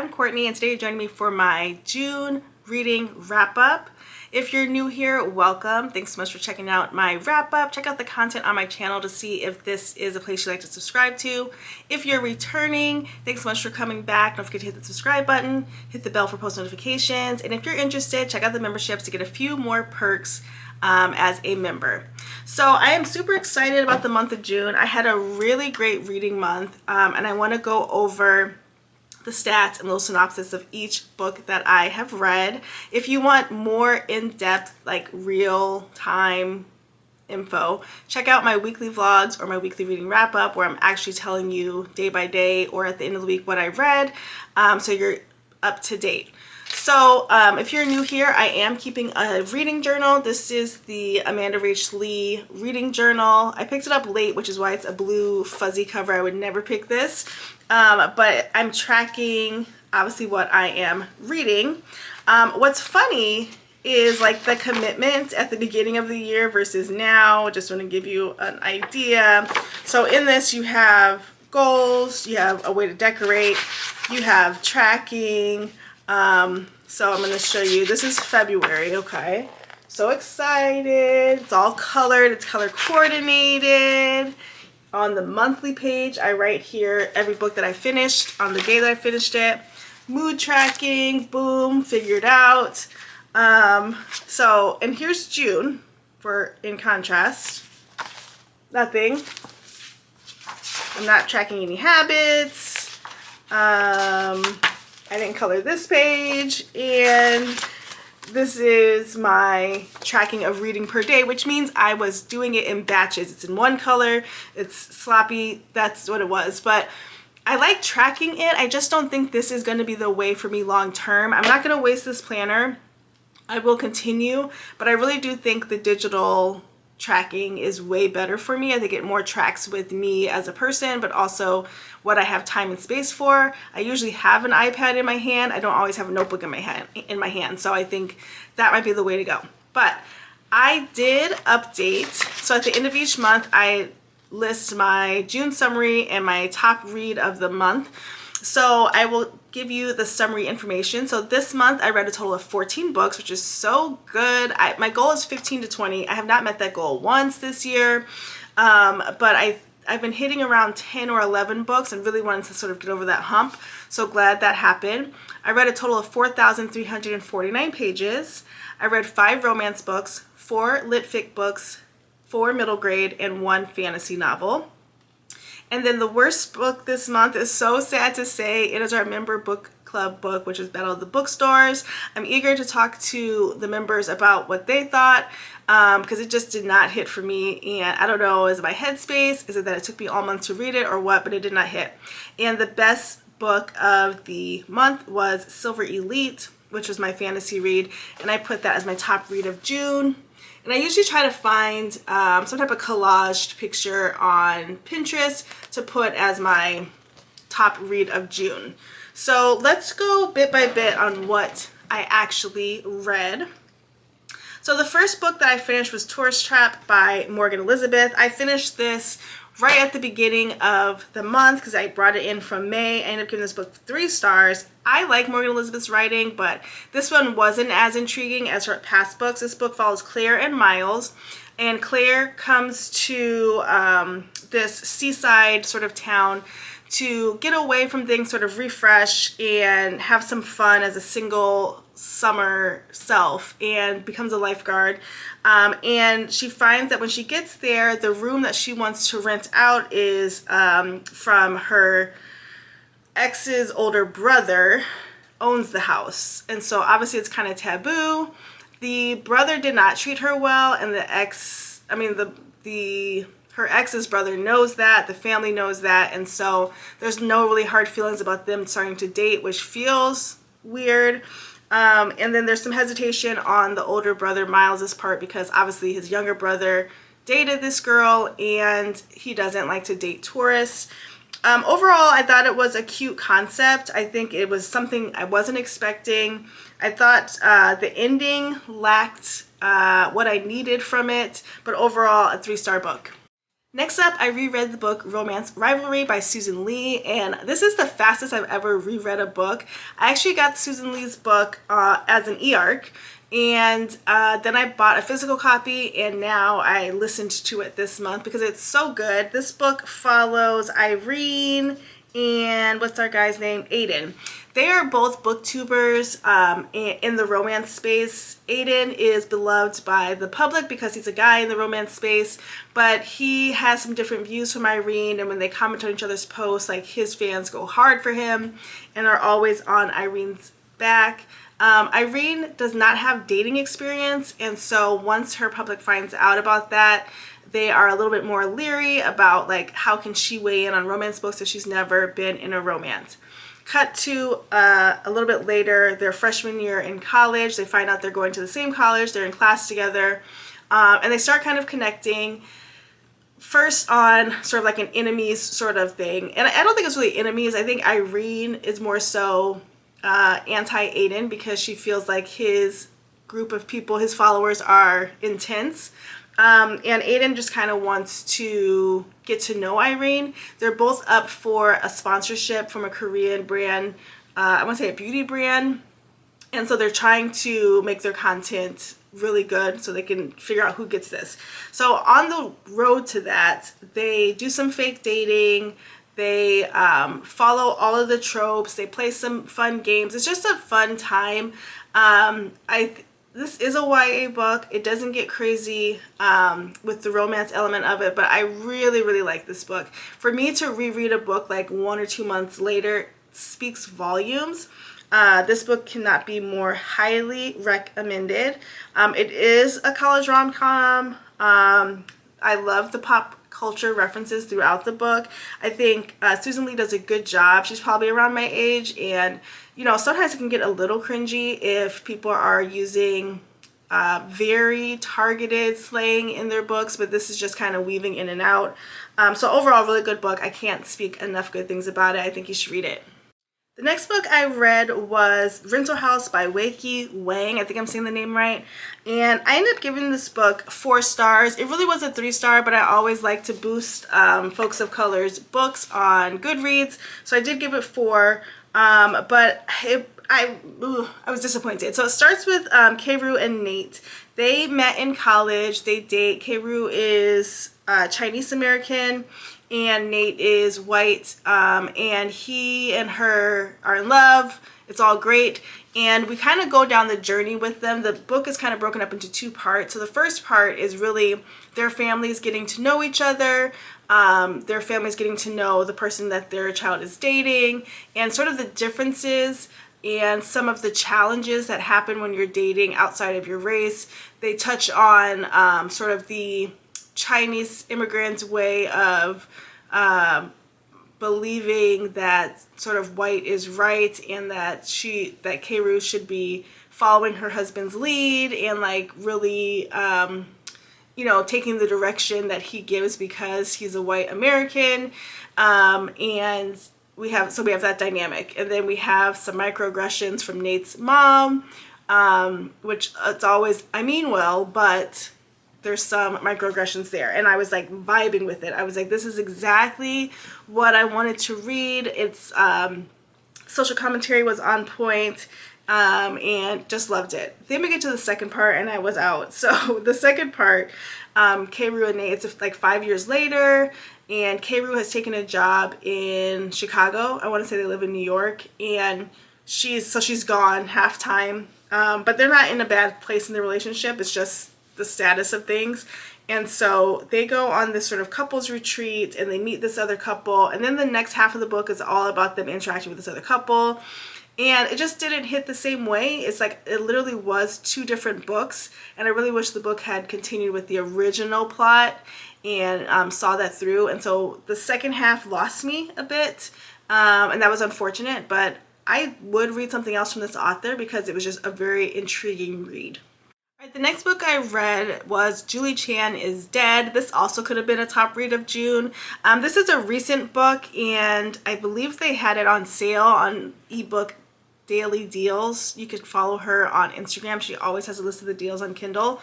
I'm Courtney and today you're joining me for my June reading wrap-up. If you're new here, welcome. Thanks so much for checking out my wrap-up. Check out the content on my channel to see if this is a place you'd like to subscribe to. If you're returning, thanks so much for coming back. Don't forget to hit the subscribe button, hit the bell for post notifications, and if you're interested, check out the memberships to get a few more perks as a member. So I am super excited about the month of June. I had a really great reading month, and I want to go over the stats and little synopsis of each book that I have read. If you want more in-depth, like real-time info, check out my weekly vlogs or my weekly reading wrap-up where I'm actually telling you day by day or at the end of the week what I read, so you're up to date. So if you're new here, I am keeping a reading journal. This is the Amanda Rach Lee reading journal. I picked it up late, which is why it's a blue fuzzy cover. I would never pick this, but I'm tracking obviously what I am reading. What's funny is like the commitment at the beginning of the year versus now. Just want to give you an idea. So in this you have goals, you have a way to decorate, you have tracking. So I'm going to show you, this is February, okay? So excited, it's all colored, it's color coordinated. On the monthly page, I write here every book that I finished on the day that I finished it. Mood tracking, boom, figured out. And here's June, in contrast. Nothing. I'm not tracking any habits. I didn't color this page, and this is my tracking of reading per day, which means I was doing it in batches. It's in one color, it's sloppy, that's what it was. But I like tracking it. I just don't think this is going to be the way for me long term. I'm not going to waste this planner. I will continue, but I really do think the digital tracking is way better for me. I think it more tracks with me as a person, but also what I have time and space for. I usually have an iPad in my hand. I don't always have a notebook in my hand. So I think that might be the way to go. But I did update. So at the end of each month, I list my June summary and my top read of the month. So I will give you the summary information. So this month I read a total of 14 books, which is so good. My goal is 15 to 20. I have not met that goal once this year, but I've been hitting around 10 or 11 books and really wanted to sort of get over that hump. So glad that happened. I read a total of 4,349 pages. I read 5 romance books, 4 lit fic books, 4 middle grade, and 1 fantasy novel. And then the worst book this month is so sad to say. It is our member book club book, which is Battle of the Bookstores. I'm eager to talk to the members about what they thought because it just did not hit for me. And I don't know, is it my headspace? Is it that it took me all month to read it or what? But it did not hit. And the best book of the month was Silver Elite, which was my fantasy read. And I put that as my top read of June. And I usually try to find some type of collaged picture on Pinterest to put as my top read of June. So let's go bit by bit on what I actually read. So the first book that I finished was Tourist Trap by Morgan Elizabeth. I finished this right at the beginning of the month because I brought it in from May. I ended up giving this book 3 stars. I like Morgan Elizabeth's writing, but this one wasn't as intriguing as her past books. This book follows Claire and Miles, and Claire comes to this seaside sort of town to get away from things, sort of refresh and have some fun as a single summer self, and becomes a lifeguard. And she finds that when she gets there, the room that she wants to rent out is from her ex's older brother owns the house. And so obviously it's kind of taboo. The brother did not treat her well, and her ex's brother knows that, the family knows that, and so there's no really hard feelings about them starting to date, which feels weird. And then there's some hesitation on the older brother Miles's part because obviously his younger brother dated this girl and he doesn't like to date tourists. Overall, I thought it was a cute concept. I think it was something I wasn't expecting. I thought the ending lacked what I needed from it, but overall a 3-star book. Next up, I reread the book Romance Rivalry by Susan Lee, and this is the fastest I've ever reread a book. I actually got Susan Lee's book as an e-arc, and then I bought a physical copy, and now I listened to it this month because it's so good. This book follows Irene and what's our guy's name? Aiden. They are both booktubers in the romance space. Aiden is beloved by the public because he's a guy in the romance space, but he has some different views from Irene, and when they comment on each other's posts, like his fans go hard for him and are always on Irene's back. Irene does not have dating experience, and so once her public finds out about that, they are a little bit more leery about like how can she weigh in on romance books if she's never been in a romance. Cut to a little bit later, their freshman year in college. They find out they're going to the same college, they're in class together, and they start kind of connecting. First on sort of like an enemies sort of thing. And I don't think it's really enemies. I think Irene is more so anti-Aiden because she feels like his group of people, his followers, are intense. And Aiden just kind of wants to get to know Irene. They're both up for a sponsorship from a Korean brand, I want to say a beauty brand. And so they're trying to make their content really good so they can figure out who gets this. So on the road to that, they do some fake dating. They follow all of the tropes. They play some fun games. It's just a fun time. This is a YA book. It doesn't get crazy with the romance element of it, but I really, really like this book. For me to reread a book like 1 or 2 months later speaks volumes. This book cannot be more highly recommended. It is a college rom-com. I love the pop culture references throughout the book. I think Susan Lee does a good job. She's probably around my age, and you know, sometimes it can get a little cringy if people are using very targeted slang in their books, but this is just kind of weaving in and out. So overall, really good book. I can't speak enough good things about it. I think you should read it. The next book I read was Rental House by Weiki Wang. I think I'm saying the name right. And I ended up giving this book 4 stars. It really was a 3-star, but I always like to boost folks of color's books on Goodreads. So I did give it 4, but I was disappointed. So it starts with Kei-Ru and Nate. They met in college. They date. Kei-Ru is Chinese American and Nate is white, and he and her are in love. It's all great, and we kind of go down the journey with them. The book is kind of broken up into 2 parts. So the first part is really their families getting to know each other, their families getting to know the person that their child is dating, and sort of the differences and some of the challenges that happen when you're dating outside of your race. They touch on sort of the Chinese immigrants' way of believing that sort of white is right, and that Kei-Ru should be following her husband's lead and like really you know, taking the direction that he gives because he's a white American. And we have that dynamic, and then we have some microaggressions from Nate's mom, which it's always I mean well, but there's some microaggressions there, and I was like vibing with it. I was like, this is exactly what I wanted to read. It's social commentary was on point, and just loved it. Then we get to the second part and I was out. So the second part, Kei-Ru and Nate, it's like 5 years later, and Kei-Ru has taken a job in Chicago. I want to say they live in New York, and she's gone half time, but they're not in a bad place in the relationship. It's just the status of things. And so they go on this sort of couples retreat, and they meet this other couple, and then the next half of the book is all about them interacting with this other couple, and it just didn't hit the same way. It's like it literally was 2 different books, and I really wish the book had continued with the original plot and saw that through. And so the second half lost me a bit, and that was unfortunate, but I would read something else from this author because it was just a very intriguing read. Alright, the next book I read was Julie Chan is Dead. This also could have been a top read of June. This is a recent book, and I believe they had it on sale on ebook daily deals. You could follow her on Instagram. She always has a list of the deals on Kindle.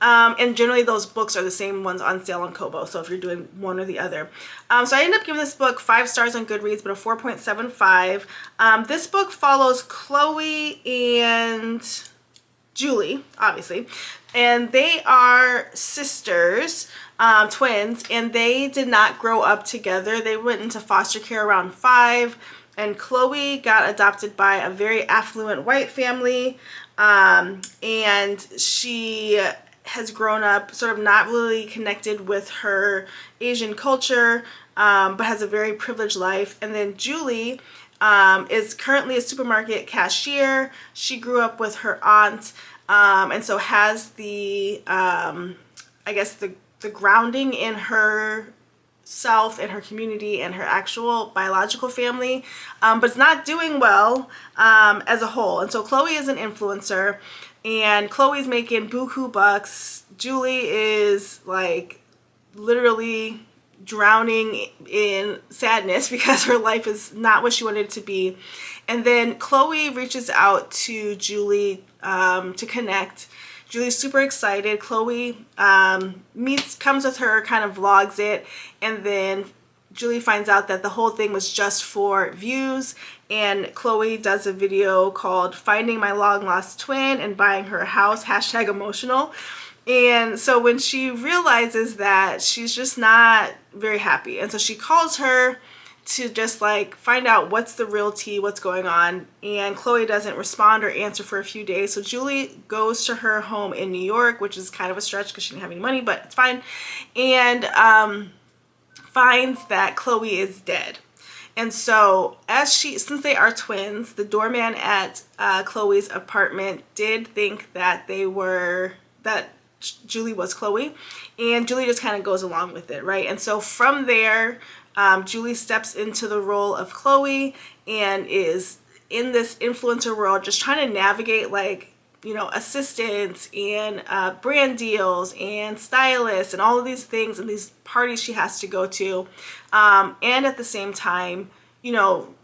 And generally those books are the same ones on sale on Kobo, so if you're doing one or the other. So I ended up giving this book 5 stars on Goodreads, but a 4.75. This book follows Chloe and Julie, obviously, and they are sisters, twins, and they did not grow up together. They went into foster care around 5, and Chloe got adopted by a very affluent white family, and she has grown up sort of not really connected with her Asian culture, but has a very privileged life. And then Julie is currently a supermarket cashier. She grew up with her aunt, and so has the, I guess, the grounding in her self and her community and her actual biological family, but it's not doing well as a whole. And so Chloe is an influencer, and Chloe's making buku bucks. Julie is like literally drowning in sadness because her life is not what she wanted it to be. And then Chloe reaches out to Julie to connect. Julie's super excited. Chloe comes with her, kind of vlogs it, and then Julie finds out that the whole thing was just for views, and Chloe does a video called Finding My Long Lost Twin and Buying Her a House, #emotional. And so when she realizes that, she's just not very happy, and so she calls her to just like find out what's the real tea, what's going on, and Chloe doesn't respond or answer for a few days. So Julie goes to her home in New York, which is kind of a stretch because she didn't have any money, but it's fine, and finds that Chloe is dead. And so since they are twins, the doorman at Chloe's apartment did think that Julie was Chloe, and Julie just kind of goes along with it, right? And so from there, Julie steps into the role of Chloe and is in this influencer world, just trying to navigate, like, you know, assistants and brand deals and stylists and all of these things and these parties she has to go to, and at the same time, you know,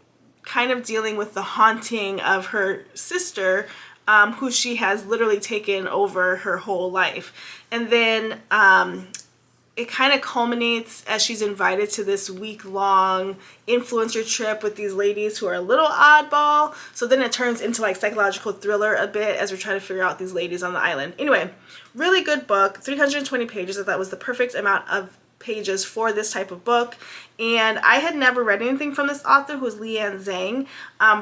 kind of dealing with the haunting of her sister, who she has literally taken over her whole life. And then it kind of culminates as she's invited to this week-long influencer trip with these ladies who are a little oddball. So then it turns into like psychological thriller a bit as we're trying to figure out these ladies on the island. Anyway, really good book, 320 pages. I thought was the perfect amount of pages for this type of book. And I had never read anything from this author, who's Leanne Zhang,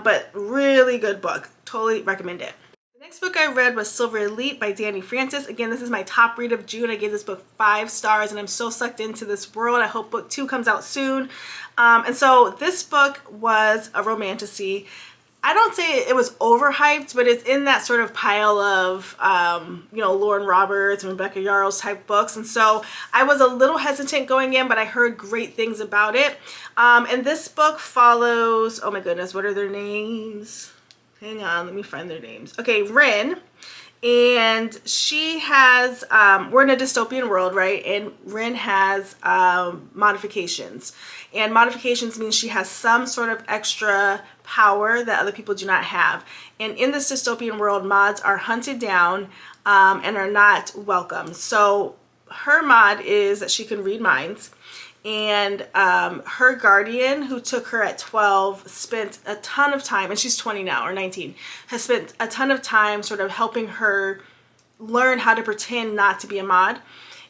but really good book. Totally recommend it. The next book I read was Silver Elite by Dani Francis. Again, this is my top read of June. I gave this book 5 stars, and I'm so sucked into this world. I hope book 2 comes out soon. And so this book was a romantasy. I don't say it was overhyped, but it's in that sort of pile of, you know, Lauren Roberts and Rebecca Yarros type books. And so I was a little hesitant going in, but I heard great things about it. And this book follows, oh my goodness, what are their names? Hang on, let me find their names. Okay, Rin, and she has, we're in a dystopian world, right? And Rin has modifications. And modifications means she has some sort of extra power that other people do not have. And in this dystopian world, mods are hunted down and are not welcome. So her mod is that she can read minds. And her guardian, who took her at 12, spent a ton of time, and she's 20 now, or 19, has spent a ton of time sort of helping her learn how to pretend not to be a mod.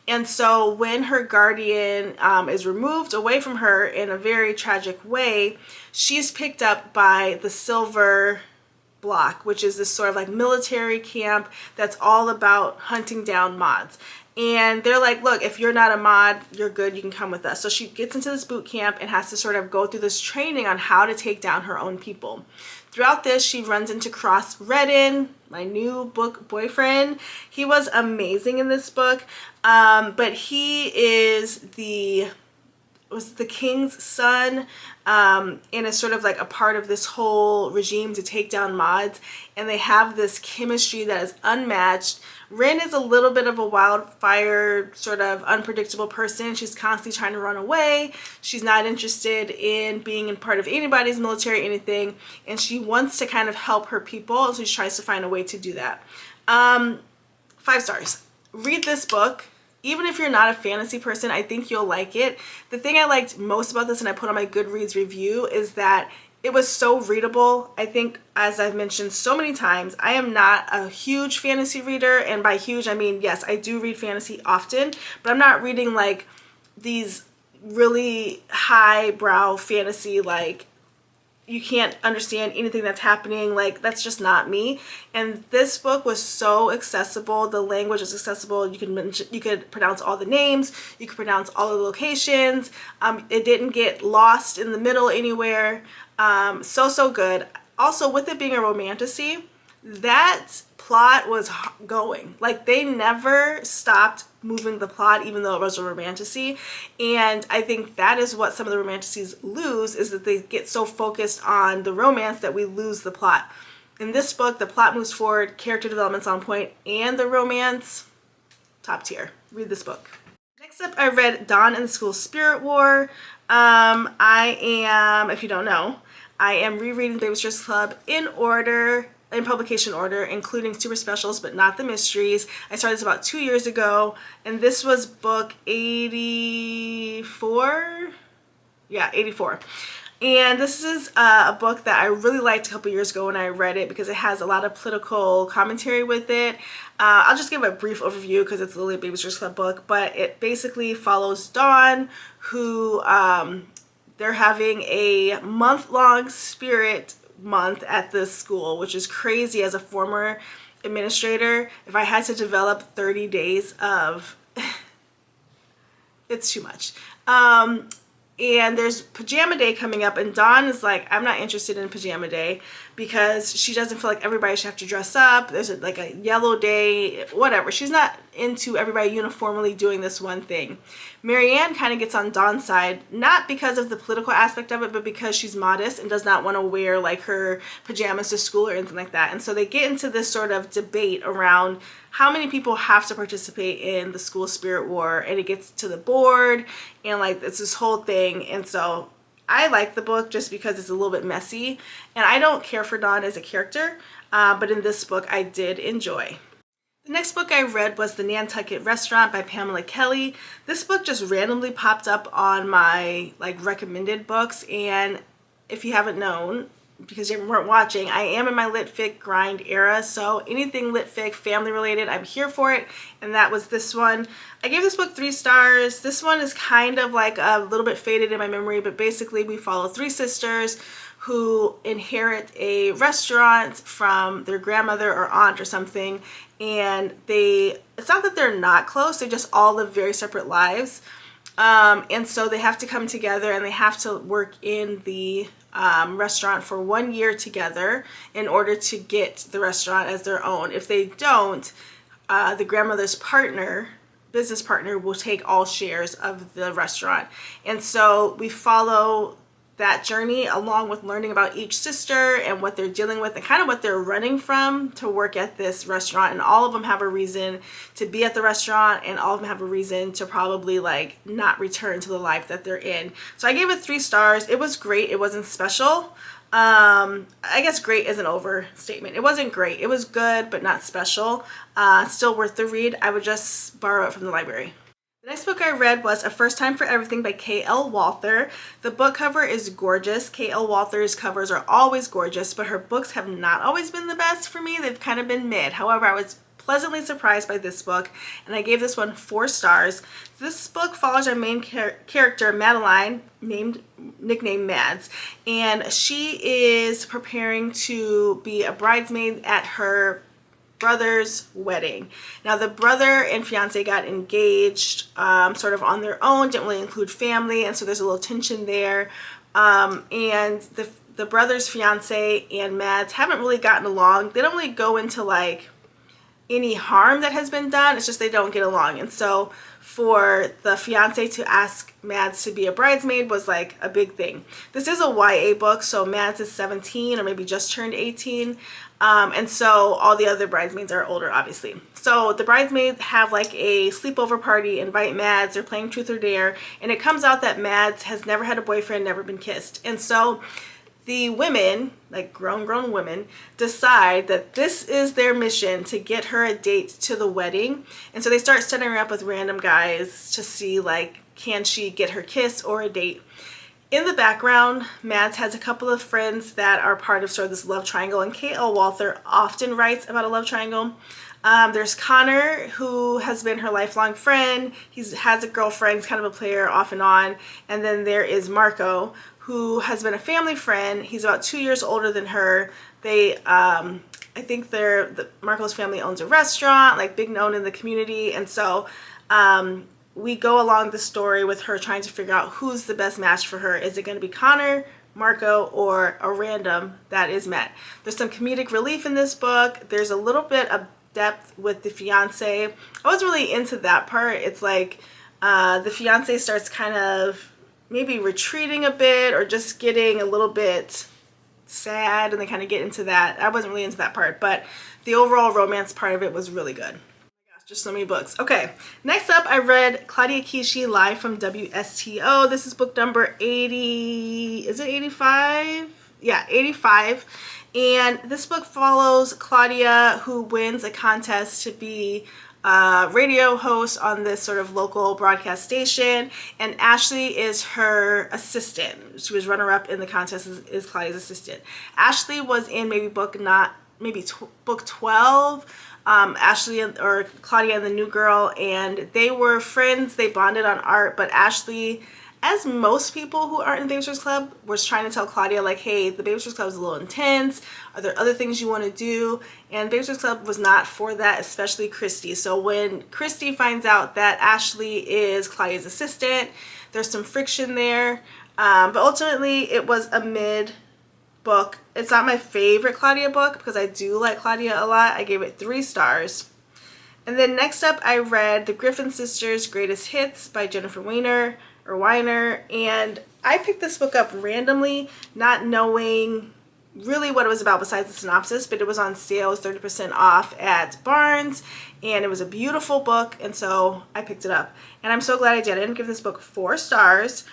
And so when her guardian is removed away from her in a very tragic way, she's picked up by the Silver Block, which is this sort of like military camp that's all about hunting down mods. And they're like, look, if you're not a mod, you're good, you can come with us. So she gets into this boot camp and has to sort of go through this training on how to take down her own people. Throughout this, she runs into Cross Redden, my new book boyfriend. He was amazing in this book, but he is the king's son, and is sort of like a part of this whole regime to take down mods, and they have this chemistry that is unmatched. Rin is a little bit of a wildfire, sort of unpredictable person. She's constantly trying to run away. She's not interested in being in part of anybody's military, anything, and she wants to kind of help her people, so she tries to find a way to do that. 5 stars. read this book. Even if you're not a fantasy person, I think you'll like it. The thing I liked most about this, and I put on my Goodreads review, is that it was so readable. I think, as I've mentioned so many times, I am not a huge fantasy reader, and by huge I mean, yes, I do read fantasy often, but I'm not reading like these really highbrow fantasy, like you can't understand anything that's happening, like that's just not me. And this book was so accessible. The language is accessible. You could pronounce all the names, you could pronounce all the locations. It didn't get lost in the middle anywhere. So good. Also, with it being a romantasy, that plot was going. Like, they never stopped moving the plot, even though it was a romantasy. And I think that is what some of the romantasies lose, is that they get so focused on the romance that we lose the plot. In this book, the plot moves forward, character development's on point, and the romance, top tier. Read this book. Next up, I read Dawn and the School Spirit War. I am, if you don't know, I am rereading Babysitter's Club in publication order, including super specials, but not the mysteries. I started this about 2 years ago, and this was book 84? Yeah, 84. And this is a book that I really liked a couple years ago when I read it, because it has a lot of political commentary with it. I'll just give a brief overview because it's literally a Babysitter's Club book, but it basically follows Dawn, who they're having a month-long spirit month at this school, which is crazy. As a former administrator, if I had to develop 30 days of it's too much. And there's pajama day coming up, and Dawn is like, I'm not interested in pajama day, because she doesn't feel like everybody should have to dress up. There's like a yellow day, whatever. She's not into everybody uniformly doing this one thing. Marianne kind of gets on Dawn's side, not because of the political aspect of it, but because she's modest and does not want to wear like her pajamas to school or anything like that. And so they get into this sort of debate around how many people have to participate in the school spirit war, and it gets to the board, and like it's this whole thing. And so I like the book just because it's a little bit messy, and I don't care for Dawn as a character, but in this book I did enjoy. The next book I read was The Nantucket Restaurant by Pamela Kelly. This book just randomly popped up on my like recommended books, and if you haven't known, because you weren't watching, I am in my lit fic grind era, so anything lit fic family related, I'm here for it, and that was this one. I gave this book 3 stars. This one is kind of like a little bit faded in my memory, but basically we follow 3 sisters who inherit a restaurant from their grandmother or aunt or something, and it's not that they're not close, they just all live very separate lives. And so they have to come together, and they have to work in the restaurant for 1 year together in order to get the restaurant as their own. If they don't, the grandmother's business partner will take all shares of the restaurant. And so we follow that journey along with learning about each sister and what they're dealing with and kind of what they're running from to work at this restaurant. And all of them have a reason to be at the restaurant, and all of them have a reason to probably like not return to the life that they're in. So I gave it 3 stars. It was great. It wasn't special. I guess great is an overstatement. It wasn't great. It was good, but not special. Still worth the read. I would just borrow it from the library. The next book I read was A First Time for Everything by K.L. Walther. The book cover is gorgeous. K.L. Walther's covers are always gorgeous, but her books have not always been the best for me. They've kind of been mid. However, I was pleasantly surprised by this book, and I gave this one 4 stars. This book follows our main character, Madeline, nicknamed Mads, and she is preparing to be a bridesmaid at her brother's wedding. Now, the brother and fiance got engaged sort of on their own, didn't really include family, and so there's a little tension there. And the brother's fiance and Mads haven't really gotten along. They don't really go into like any harm that has been done. It's just they don't get along. And so for the fiance to ask Mads to be a bridesmaid was like a big thing. This is a YA book, so Mads is 17 or maybe just turned 18. And so all the other bridesmaids are older, obviously. So the bridesmaids have like a sleepover party, invite Mads, they're playing Truth or Dare, and it comes out that Mads has never had a boyfriend, never been kissed. And so the women, like grown women, decide that this is their mission to get her a date to the wedding. And so they start setting her up with random guys to see, like, can she get her kiss or a date. In the background, Mads has a couple of friends that are part of sort of this love triangle, and K.L. Walther often writes about a love triangle. There's Connor, who has been her lifelong friend. He has a girlfriend. He's kind of a player off and on. And then there is Marco, who has been a family friend. He's about 2 years older than her. They, I think Marco's family owns a restaurant, like big known in the community. And so we go along the story with her trying to figure out who's the best match for her. Is it going to be Connor, Marco, or a random that is met? There's some comedic relief in this book. There's a little bit of depth with the fiance. I was really into that part. It's like the fiance starts kind of maybe retreating a bit or just getting a little bit sad, and they kind of get into that. I wasn't really into that part, but the overall romance part of it was really good. Oh my gosh, just so many books. Okay, next up I read Claudia Kishi Live from WSTO. This is book number 80, is it 85? Yeah, 85. And this book follows Claudia, who wins a contest to be a radio host on this sort of local broadcast station, and Ashley is her assistant. She was runner-up in the contest, is Claudia's assistant. Ashley was in book 12. Ashley or Claudia and the new girl, and they were friends. They bonded on art, but Ashley, as most people who aren't in Babysitters Club, was trying to tell Claudia, like, hey, the Babysitters Club is a little intense. Are there other things you want to do? And Babysitters Club was not for that, especially Christy. So when Christy finds out that Ashley is Claudia's assistant, there's some friction there. But ultimately, it was a mid book. It's not my favorite Claudia book because I do like Claudia a lot. I gave it 3 stars. And then next up, I read The Griffin Sisters' Greatest Hits by Jennifer Weiner, and I picked this book up randomly, not knowing really what it was about besides the synopsis, but it was on sale. It was 30% off at Barnes, and it was a beautiful book, and so I picked it up. And I'm so glad I did. I didn't give this book 4 stars.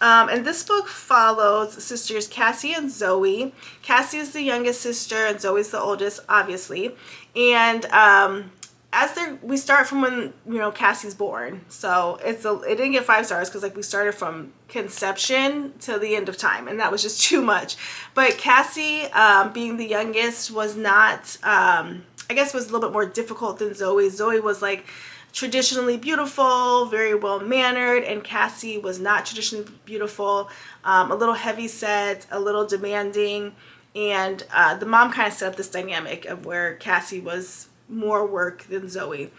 And this book follows sisters Cassie and Zoe. Cassie is the youngest sister, and Zoe's the oldest, obviously. And we start from when Cassie's born, so it didn't get 5 stars because we started from conception to the end of time, and that was just too much. But Cassie, being the youngest, was not I guess was a little bit more difficult than Zoe. Zoe was traditionally beautiful, very well mannered, and Cassie was not traditionally beautiful, a little heavy set, a little demanding, and the mom kind of set up this dynamic of where Cassie was more work than Zoe.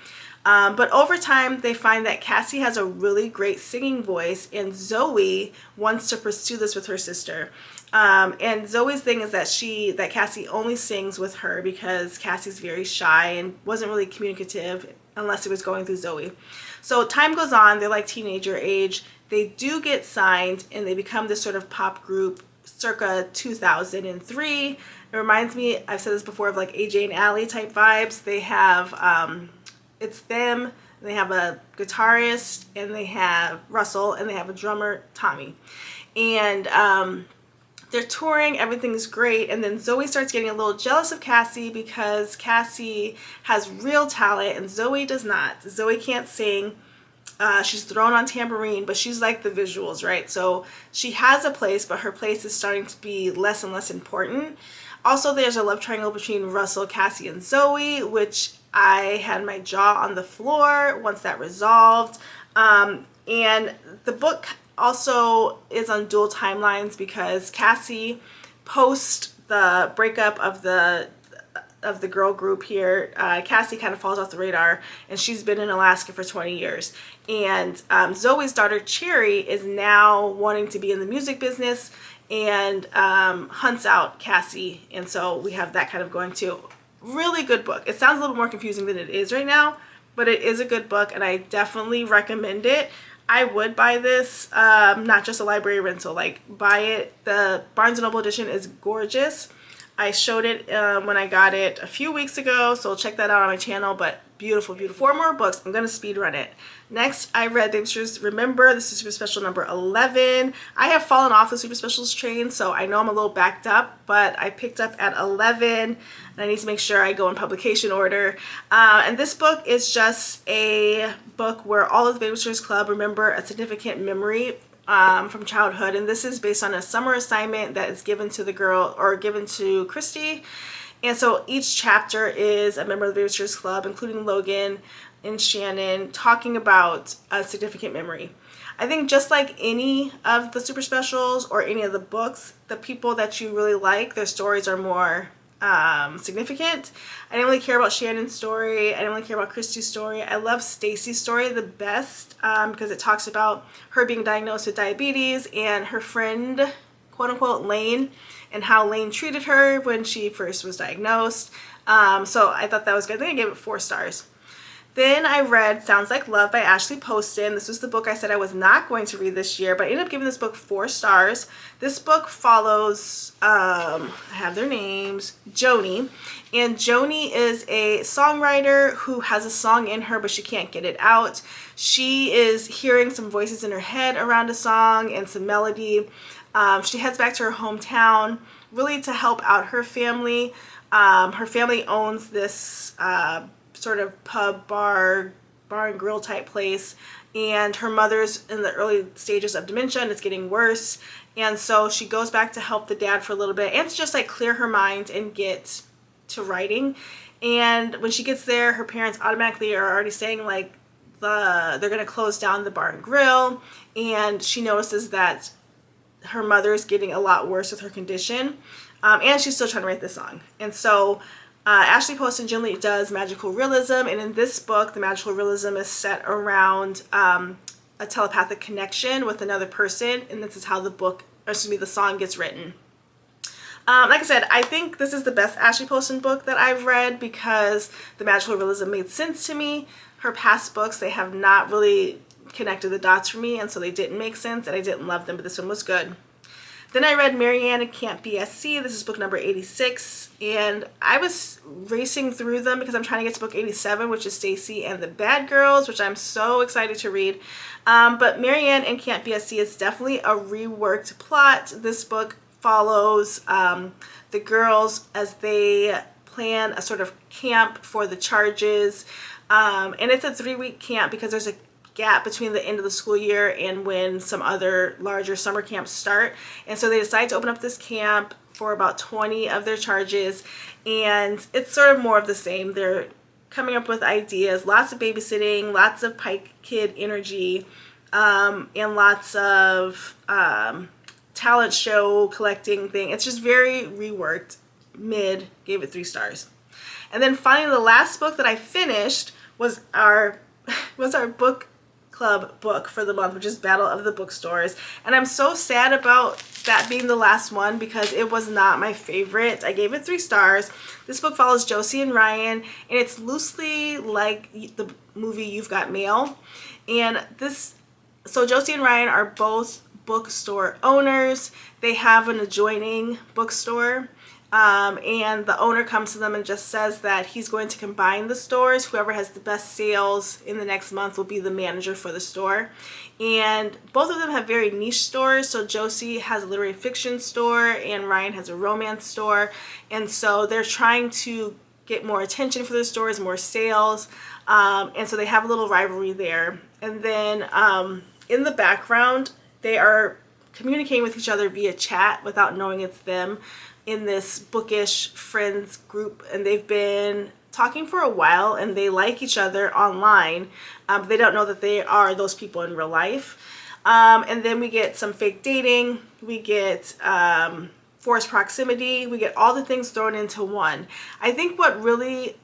But over time, they find that Cassie has a really great singing voice, and Zoe wants to pursue this with her sister. And Zoe's thing is that Cassie only sings with her because Cassie's very shy and wasn't really communicative unless it was going through Zoe. So time goes on, they're like teenager age. They do get signed, and they become this sort of pop group circa 2003. It reminds me, I've said this before, of AJ and Allie type vibes. They have, it's them, they have a guitarist, and they have Russell, and they have a drummer, Tommy. And they're touring, everything's great, and then Zoe starts getting a little jealous of Cassie because Cassie has real talent, and Zoe does not. Zoe can't sing. She's thrown on tambourine, but she's like the visuals, right? So she has a place, but her place is starting to be less and less important. Also, there's a love triangle between Russell, Cassie, and Zoe, which I had my jaw on the floor once that resolved. And the book also is on dual timelines because Cassie, post the breakup of the girl group here, Cassie kind of falls off the radar, and she's been in Alaska for 20 years. And Zoe's daughter, Cherry, is now wanting to be in the music business and hunts out Cassie, and so we have that kind of going too. Really good book. It sounds a little more confusing than it is right now, but it is a good book, and I definitely recommend it. I would buy this, not just a library rental, buy it. The Barnes & Noble edition is gorgeous. I showed it when I got it a few weeks ago, so check that out on my channel, but beautiful, beautiful. 4 more books. I'm going to speed run it. Next, I read Baby Sisters Remember. This is Super Special number 11. I have fallen off the Super Specials train, so I know I'm a little backed up, but I picked up at 11, and I need to make sure I go in publication order. And this book is just a book where all of the Baby Sisters Club remember a significant memory from childhood, and this is based on a summer assignment that is given to the girl, or given to Christy. And so each chapter is a member of the Baby Sisters Club, including Logan and Shannon, talking about a significant memory. I think just like any of the Super Specials or any of the books, the people that you really like, their stories are more significant. I didn't really care about Shannon's story. I didn't really care about Christy's story. I love Stacy's story the best because it talks about her being diagnosed with diabetes and her friend, quote unquote, Lane, and how Lane treated her when she first was diagnosed. So I thought that was good. I think I gave it 4 stars. Then I read Sounds Like Love by Ashley Poston. This was the book I said I was not going to read this year, but I ended up giving this book 4 stars. This book follows, I have their names, Joni. And Joni is a songwriter who has a song in her, but she can't get it out. She is hearing some voices in her head around a song and some melody. She heads back to her hometown, really to help out her family. Her family owns this sort of pub, bar and grill type place, and her mother's in the early stages of dementia and it's getting worse, and so she goes back to help the dad for a little bit and to just like clear her mind and get to writing. And when she gets there, her parents automatically are already saying like they're gonna close down the bar and grill, and she notices that her mother is getting a lot worse with her condition, and she's still trying to write this song. And so Ashley Poston generally does magical realism, and in this book, the magical realism is set around a telepathic connection with another person, and this is how the song gets written. Like I said, I think this is the best Ashley Poston book that I've read because the magical realism made sense to me. Her past books, they have not really connected the dots for me, and so they didn't make sense, and I didn't love them, but this one was good. Then I read Marianne and Can't BSC. This is book number 86, and I was racing through them because I'm trying to get to book 87, which is Stacy and the Bad Girls, which I'm so excited to read. But Marianne and Can't BSC is definitely a reworked plot. This book follows the girls as they plan a sort of camp for the charges, and it's a 3-week camp because there's a gap between the end of the school year and when some other larger summer camps start. And so they decide to open up this camp for about 20 of their charges, and it's sort of more of the same. They're coming up with ideas, lots of babysitting, lots of Pike Kid energy, and lots of talent show collecting thing. It's just very reworked. Gave it 3 stars. And then finally, the last book that I finished was our book club book for the month, which is Battle of the Bookstores. And I'm so sad about that being the last one because it was not my favorite. I gave it 3 stars. This book follows Josie and Ryan, and it's loosely like the movie You've Got Mail. And so Josie and Ryan are both bookstore owners. They have an adjoining bookstore. And the owner comes to them and just says that he's going to combine the stores. Whoever has the best sales in the next month will be the manager for the store. And both of them have very niche stores. So Josie has a literary fiction store and Ryan has a romance store. And so they're trying to get more attention for their stores, more sales. And so they have a little rivalry there. And then in the background, they are communicating with each other via chat without knowing it's them, in this bookish friends group, and they've been talking for a while and they like each other online, but they don't know that they are those people in real life. And then we get some fake dating, we get forced proximity, we get all the things thrown into one. I think what really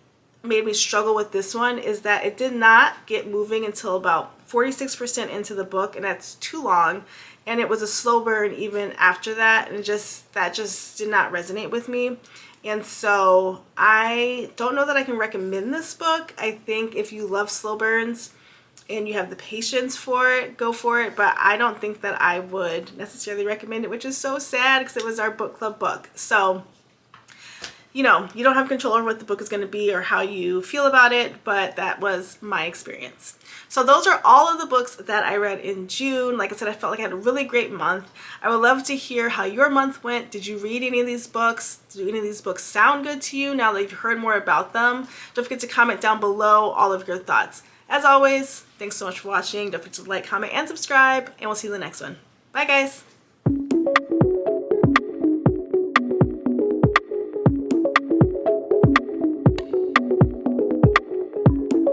made me struggle with this one is that it did not get moving until about 46% into the book, and that's too long. And it was a slow burn even after that, and that just did not resonate with me. And so I don't know that I can recommend this book. I think if you love slow burns and you have the patience for it, go for it. But I don't think that I would necessarily recommend it, which is so sad because it was our book club book. So you know, you don't have control over what the book is going to be or how you feel about it, but that was my experience. So those are all of the books that I read in June. Like I said, I felt like I had a really great month. I would love to hear how your month went. Did you read any of these books? Do any of these books sound good to you now that you've heard more about them? Don't forget to comment down below all of your thoughts. As always, thanks so much for watching. Don't forget to like, comment, and subscribe, and we'll see you in the next one. Bye, guys.